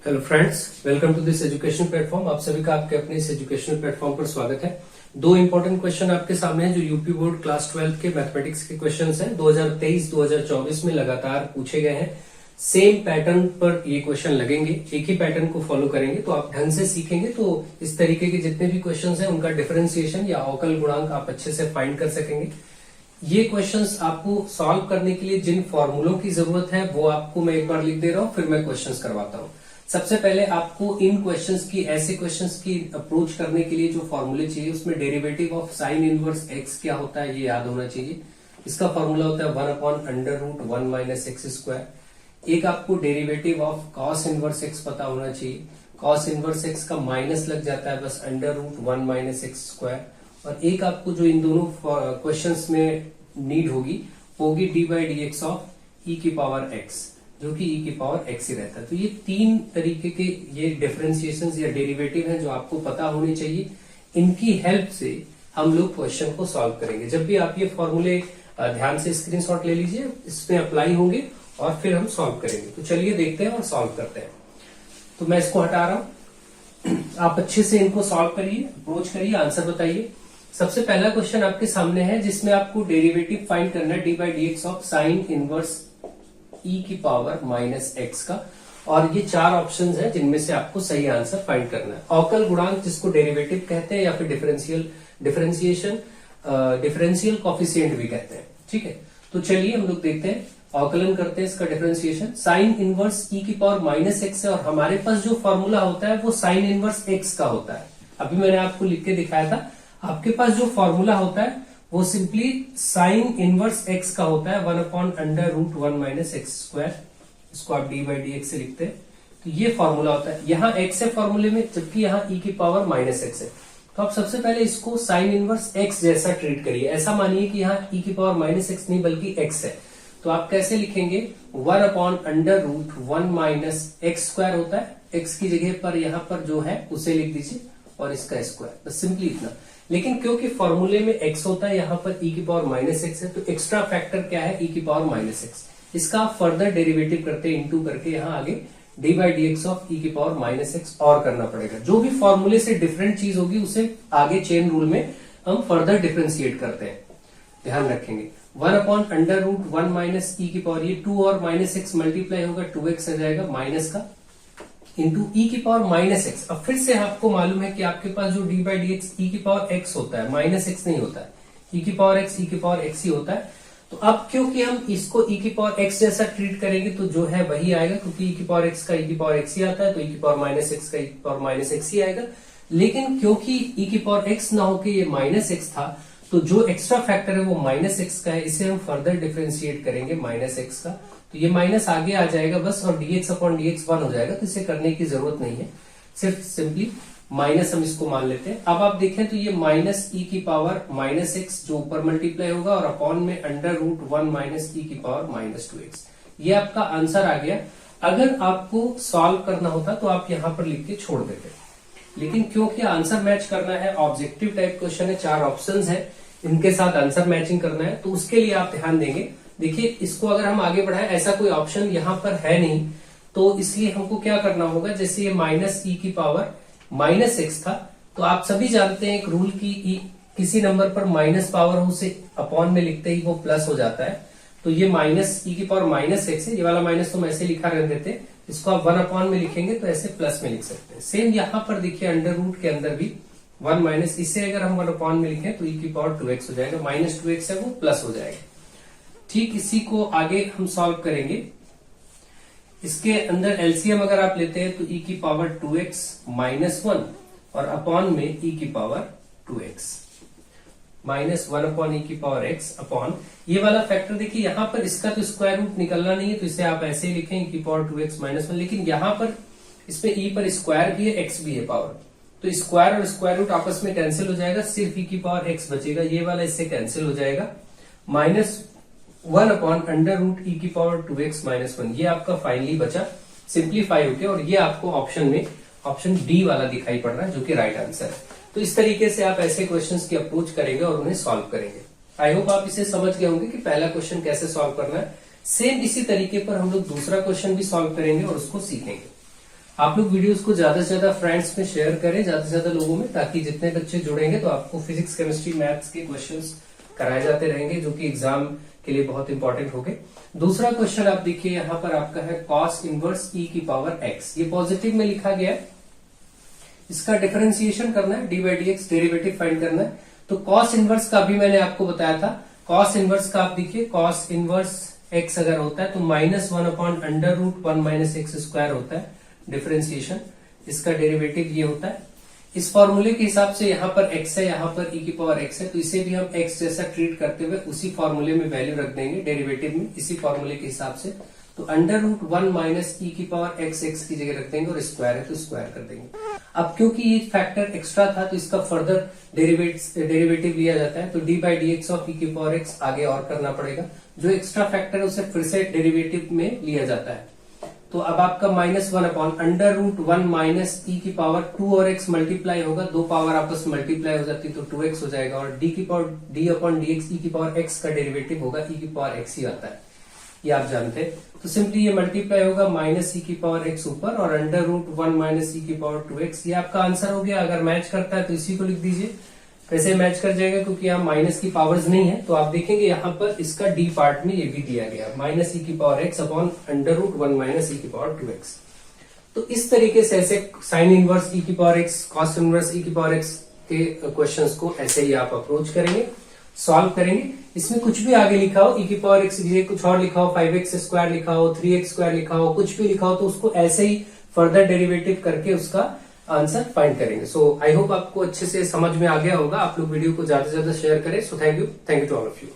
Hello friends, welcome to this education platform. आप सभी का आपके अपने इस एजुकेशनल प्लेटफॉर्म पर स्वागत है। दो इंपॉर्टेंट क्वेश्चन आपके सामने हैं जो यूपी बोर्ड क्लास 12 के मैथमेटिक्स के क्वेश्चंस हैं। 2023-2024 में लगातार पूछे गए हैं। सेम पैटर्न पर ये क्वेश्चन लगेंगे, एक ही पैटर्न को फॉलो करेंगे तो आप ढंग से सीखेंगे तो इस तरीके के जितने भी क्वेश्चन हैं उनका डिफरेंशिएशन या अवकल गुणांक आप अच्छे से फाइंड कर सकेंगे। ये क्वेश्चंस आपको सॉल्व करने के लिए जिन फॉर्मूलों की जरूरत है वो आपको मैं एक बार लिख दे रहा हूं, फिर मैं क्वेश्चंस करवाता हूं। सबसे पहले आपको इन क्वेश्चंस की, ऐसे क्वेश्चंस की अप्रोच करने के लिए जो फॉर्मूले चाहिए उसमें derivative of sine inverse x क्या होता है ये याद होना चाहिए। इसका फॉर्मूला होता है 1/√1 माइनस एक्स स्क्वायर। एक आपको derivative of cos inverse x पता होना चाहिए। कॉस इनवर्स एक्स का माइनस लग जाता है बस √1 माइनस एक्स स्क्वायर। और एक आपको जो इन दोनों क्वेश्चंस में नीड होगी d/dx ऑफ ई की पावर एक्स, जो कि ई की पावर एक्स ही रहता है। तो ये तीन तरीके के ये डिफरेंशिएशंस या डेरिवेटिव हैं जो आपको पता होने चाहिए। इनकी हेल्प से हम लोग क्वेश्चन को सॉल्व करेंगे। जब भी आप ये फॉर्मूले ध्यान से स्क्रीनशॉट ले लीजिए, इसमें अप्लाई होंगे और फिर हम सॉल्व करेंगे। तो चलिए देखते हैं और सॉल्व करते हैं। तो मैं इसको हटा रहा हूं, आप अच्छे से इनको सॉल्व करिए, अप्रोच करिए, आंसर बताइए। सबसे पहला क्वेश्चन आपके सामने है जिसमें आपको डेरिवेटिव फाइंड करना है d/dx ऑफ साइन इनवर्स ई की पावर माइनस एक्स का। और ये चार ऑप्शंस हैं जिनमें से आपको सही आंसर फाइंड करना है। अवकल गुणांक जिसको डेरिवेटिव कहते हैं या फिर डिफरेंशियल कॉफिशिएंट भी कहते हैं। ठीक है, तो चलिए हम लोग देखते हैं, अवकलन करते हैं इसका डिफरेंशिएशन। साइन इनवर्स ई की पावर माइनस एक्स है और हमारे पास जो फॉर्मूला होता है वो साइन इनवर्स एक्स का होता है। अभी मैंने आपको लिख के दिखाया था। आपके पास जो फॉर्मूला होता है वो सिंपली साइन इनवर्स एक्स का होता है 1/√1 माइनस एक्स स्क्वायर। इसको आप d/dx से लिखते हैं। तो ये फॉर्मूला होता है। यहाँ x है फॉर्मूले में, जबकि यहाँ e की पावर माइनस एक्स है। तो आप सबसे पहले इसको साइन इनवर्स x जैसा ट्रीट करिए। ऐसा मानिए कि यहाँ e की पावर माइनस एक्स नहीं बल्कि x है। तो आप कैसे लिखेंगे, 1/√1 माइनस एक्स स्क्वायर होता है। x की जगह पर यहाँ पर जो है उसे लिख दीजिए और इसका स्क्वायर, बस सिंपली इतना। लेकिन क्योंकि फॉर्मूले में x होता है, यहाँ पर e की पावर माइनस एक्स है, तो एक्स्ट्रा फैक्टर क्या है, e की पावर माइनस एक्स। इसका आप फर्दर डेरिवेटिव करते हैं इंटू करके यहाँ आगे d/dx ऑफ e की पावर माइनस एक्स और करना पड़ेगा। जो भी फॉर्मूले से डिफरेंट चीज होगी उसे आगे चेन रूल में हम फर्दर डिफरेंशिएट करते हैं, ध्यान रखेंगे। 1/√1 माइनस ई की पावर, ये 2 और माइनस एक्स मल्टीप्लाई होगा, 2x आ जाएगा माइनस का, इंटू ई की पावर माइनस एक्स। अब फिर से आपको मालूम है कि आपके पास जो d/dx ई की पावर एक्स होता है, माइनस एक्स नहीं होता है। ई की पावर एक्स ही होता है। तो अब क्योंकि हम इसको ई की पावर एक्स जैसा ट्रीट करेंगे तो जो है वही आएगा, क्योंकि ई की पावर एक्स का ई की पावर एक्स ही आता है, तो ई की पावर माइनस एक्स का ई की पावर माइनस एक्स ही आएगा। लेकिन क्योंकि ई की पावर एक्स ना होके ये माइनस एक्स था, तो जो एक्स्ट्रा फैक्टर है वो माइनस एक्स का है। इसे हम फर्दर डिफरेंशिएट करेंगे माइनस एक्स का, तो ये माइनस आगे आ जाएगा बस, और dx/dx 1 हो जाएगा। तो इसे करने की जरूरत नहीं है, सिर्फ सिंपली माइनस हम इसको मान लेते हैं। अब आप देखें तो ये माइनस ई की पावर माइनस एक्स जो ऊपर मल्टीप्लाई होगा और अपॉन में √1 माइनस ई की पावर माइनस 2x। ये आपका आंसर आ गया। अगर आपको सॉल्व करना होता तो आप यहां पर लिख के छोड़ देते, लेकिन क्योंकि आंसर मैच करना है, ऑब्जेक्टिव टाइप क्वेश्चन है, 4 ऑप्शंस है, इनके साथ आंसर मैचिंग करना है, तो उसके लिए आप ध्यान देंगे। देखिए, इसको अगर हम आगे बढ़ाएं, ऐसा कोई ऑप्शन यहाँ पर है नहीं, तो इसलिए हमको क्या करना होगा, जैसे ये माइनस ई की पावर माइनस एक्स था, तो आप सभी जानते हैं एक रूल की किसी नंबर पर माइनस पावर हो उसे अपॉन में लिखते ही वो प्लस हो जाता है। तो ये माइनस ई की पावर माइनस एक्स है, ये वाला माइनस तो हम ऐसे लिखा रह देते हैं, इसको आप 1 अपॉन में लिखेंगे तो ऐसे प्लस में लिख सकते हैं। सेम यहाँ पर देखिए अंडर रूट के अंदर भी 1 माइनस, इससे अगर हम 1 अपॉन में लिखें तो ई की पावर 2x हो जाएगा, माइनस 2x है वो प्लस हो जाएगा। ठीक इसी को आगे हम सॉल्व करेंगे। इसके अंदर एलसीएम अगर आप लेते हैं तो e की पावर 2x माइनस 1 और अपॉन में e की power 2x minus 1 upon e की पावर x अपॉन ये वाला फैक्टर। देखिए यहाँ पर इसका तो स्क्वायर रूट निकलना नहीं है, तो इसे आप ऐसे ही लिखें e की पावर 2x माइनस 1। लेकिन यहाँ पर इसमें e पर स्क्वायर भी है, x भी है पावर, तो स्क्वायर और स्क्वायर रूट आपस में कैंसिल हो जाएगा, सिर्फ e की पावर x बचेगा। ये वाला इससे कैंसिल हो जाएगा, माइनस 1 अपॉन √e की पावर 2x माइनस 1। ये आपका फाइनली बचा, सिंप्लीफाई हो गया, और ये आपको ऑप्शन में ऑप्शन डी वाला दिखाई पड़ रहा है जो कि राइट आंसर है। तो इस तरीके से आप ऐसे क्वेश्चंस की अप्रोच करेंगे और उन्हें सॉल्व करेंगे। आई होप आप इसे समझ गए होंगे कि पहला क्वेश्चन कैसे सॉल्व करना है। सेम इसी तरीके पर हम लोग दूसरा क्वेश्चन भी सॉल्व करेंगे और उसको सीखेंगे। आप लोग वीडियोस को ज्यादा से ज्यादा फ्रेंड्स में शेयर करें, ज्यादा से ज्यादा लोगों में, ताकि जितने बच्चे जुड़ेंगे तो आपको फिजिक्स, केमिस्ट्री, मैथ्स के क्वेश्चंस कराए जाते रहेंगे, जो कि एग्जाम के लिए बहुत इंपॉर्टेंट होंगे। दूसरा क्वेश्चन आप देखिए, यहाँ पर आपका है कॉस इनवर्स ई की पावर एक्स। ये पॉजिटिव में लिखा गया है, इसका डिफरेंशिएशन करना है, D by d x derivative find करना है। तो कॉस इनवर्स का भी मैंने आपको बताया था, कॉस इनवर्स का आप देखिए, कॉस इनवर्स एक्स अगर होता है तो -1 upon under root 1 minus x square होता है डिफरेंशिएशन, इसका डेरिवेटिव ये होता है। इस फॉर्मूले के हिसाब से यहाँ पर x है, यहाँ पर e की पावर x है, तो इसे भी हम x जैसा ट्रीट करते हुए उसी फॉर्मूले में वैल्यू रख देंगे डेरिवेटिव में, इसी फॉर्मूले के हिसाब से। तो अंडर रूट 1 माइनस ई की पावर x x की जगह रख देंगे, और स्क्वायर है तो स्क्वायर कर देंगे। अब क्योंकि ये फैक्टर एक्स्ट्रा था तो इसका फर्दर डेरिवेटिव लिया जाता है, तो d by d x of e की पावर x आगे और करना पड़ेगा। जो एक्स्ट्रा फैक्टर है उसे फिर से डेरिवेटिव में लिया जाता है। तो अब आपका -1 upon under root 1 minus e की पावर 2 और x मल्टीप्लाई होगा, दो पावर आपस में मल्टीप्लाई हो जाती है तो 2x हो जाएगा, और डी अपॉन डी एक्स ई की पावर x का डेरिवेटिव होगा, ई की पावर x ही आता है, ये आप जानते हैं। तो सिंपली ये मल्टीप्लाई होगा माइनस ई की पावर x ऊपर और अंडर रूट 1 माइनस ई की पावर 2x, ये आपका आंसर हो गया। अगर मैच करता है तो इसी को लिख दीजिए। कैसे मैच कर जाएगा, क्योंकि यहाँ माइनस की पावर्स नहीं है, तो आप देखेंगे यहाँ पर इसका डी पार्ट में ये भी दिया गया, माइनस ई की power x upon under root 1 minus e की पावर 2x। तो इस तरीके से ऐसे साइन इनवर्स ई की पावर x, कॉस इनवर्स ई की पावर x के क्वेश्चंस को ऐसे ही आप अप्रोच करेंगे, सॉल्व करेंगे। इसमें कुछ भी आगे लिखा हो, ई की पावर x की कुछ और लिखा हो, 5x स्क्वायर लिखा हो, 3x स्क्वायर लिखा हो, कुछ भी लिखा हो, तो उसको ऐसे ही फर्दर डेरिवेटिव करके उसका आंसर फाइंड करेंगे। सो आई होप आपको अच्छे से समझ में आ गया होगा। आप लोग वीडियो को ज्यादा से ज्यादा शेयर करें। So thank you to all of you.